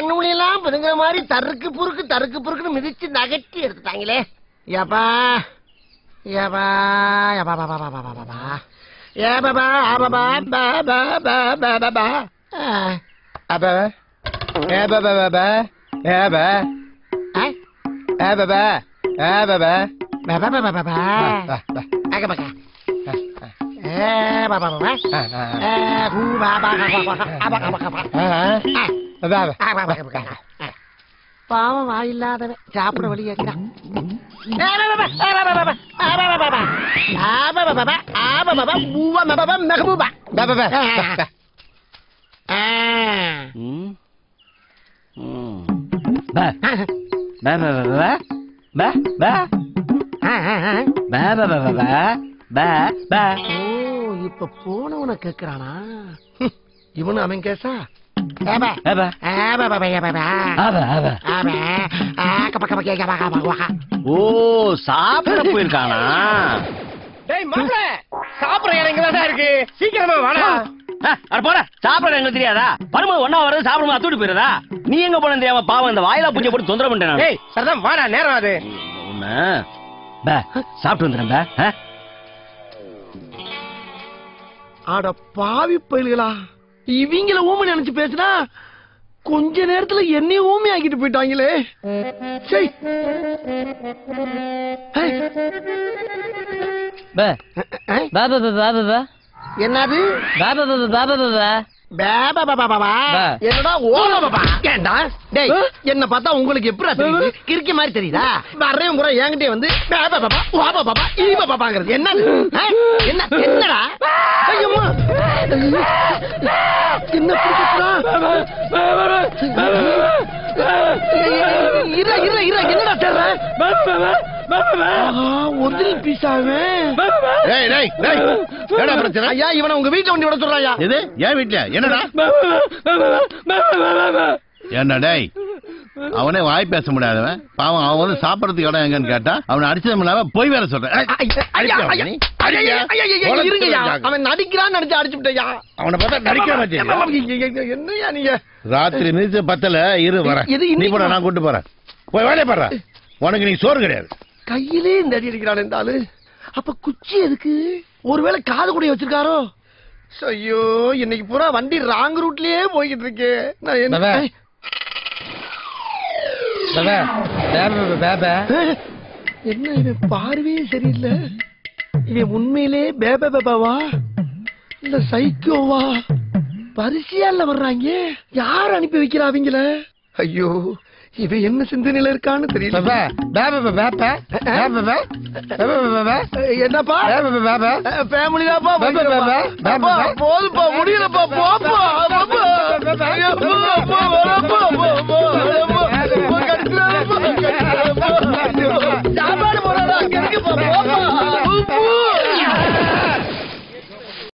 கண்ணு மணியெல்லாம் பிதுங்கிற மாதிரி தருக்கு புறுக்குன்னு மிதிச்சு நகட்டி எடுத்துட்டாங்களே. யப்பா யப்பா யப்பா பாபா பாபா பாபா ஏ பாபா பாபா பாபா பாபா பாபா அப்பா ஏ பாபா பாபா ஏ பா ஏ பாபா ஏ பாபா பாபா பாபா பாபா அக பாபா ஏ பாபா பாபா ஏ பூ பாபா பாபா பாவம் வாயில்லாதவன் சாப்பிட வழி கேட்கிறான். இப்ப போனவன கேக்குறானா இவனு அவன் கேசா. ஓ சாப்பிட போயிருக்கானா? சாப்பிடுற இடம் இருக்கு, சீக்கிரமா வாடா. போற சாப்பிட எங்களுக்கு தெரியாதா? வரும்போது ஒன்னா வருது சாப்பிடும்போது அத்துட்டு போயிருதா? நீ எங்க போன தெரியாம பாவம் இந்த வாயிலா பூஜை போட்டு தொந்தரவு பண்ணிட்டேன். சரிதான் வாடா, நேரம் அது சாப்பிட்டு வந்துடுறேன். அட பாவி பயில்களா, இவங்கள ஊமை நினைச்சு பேசுனா கொஞ்ச நேரத்துல என்னைய ஊமை ஆக்கிட்டு போயிட்டாங்களே. என்னது என்னடா ஓலா? ஏண்டா டேய், என்ன பார்த்தா உங்களுக்கு எப்படி தெரியுது? கிறுக்கி மாதிரி தெரியுதா? வர்றேன் முறை என்கிட்டே வந்து பாபா பாபா ஓபா பாபா ஈபா பாபாங்கிறது என்னது? என்ன என்னடா? ஐயோ என்ன பிடிச்சா? என்னடா தேடுற? ஒரிஜினல் பீஸாவே. ஐயா இவனை உங்க வீட்டுல வண்டி விட சொல்றாயா? இது என் வீட்டுல என்னடா? என்ன டேய், அவனே வாய் பேச முடியாதவன் பாவம். அவன் வந்து சாப்பிடறதுக்கு இடம் எங்கன்னு கேட்டா அவனை அடிச்சதும் இல்லாம போய் வேற சொல்றேன். அவன் நடிக்கிறான்னு நினைச்சு அடிச்சு விட்டயா? அவனை பார்த்தா நடிக்கிற மாதிரி. என்னையா நீங்க ராத்திரி மிதிச்ச பத்தல இரு வர. நீ போட, நான் கூட்டு போறேன். போய் வேலையை பாடுற. உனக்கு நீ சோறு கிடையாது. கையிலே இந்த அடி அடிக்கிறான் இருந்தாலும் அப்ப குச்சி எதுக்கு? ஒருவேளை காது கூட வச்சிருக்காரோ? ஐயோ இன்னைக்கு பூரா வண்டி ராங் ரூட்லயே போய்கிட்டு இருக்கு. நான் என்ன இவன் பார்வையே சரியில்லை. இவன் உண்மையிலே பேபா பேபாவா இல்ல சைக்கோவா? பரிசியால வர்றாங்க. யார் அனுப்பி வைக்கிறா அவங்கள? ஐயோ இவன் என்ன சிந்தனையில இருக்கான்னு தெரியல. என்னப்பா ஃபேமிலி தான்ப்பா. போதுப்பா முடியலப்பா. போப்பா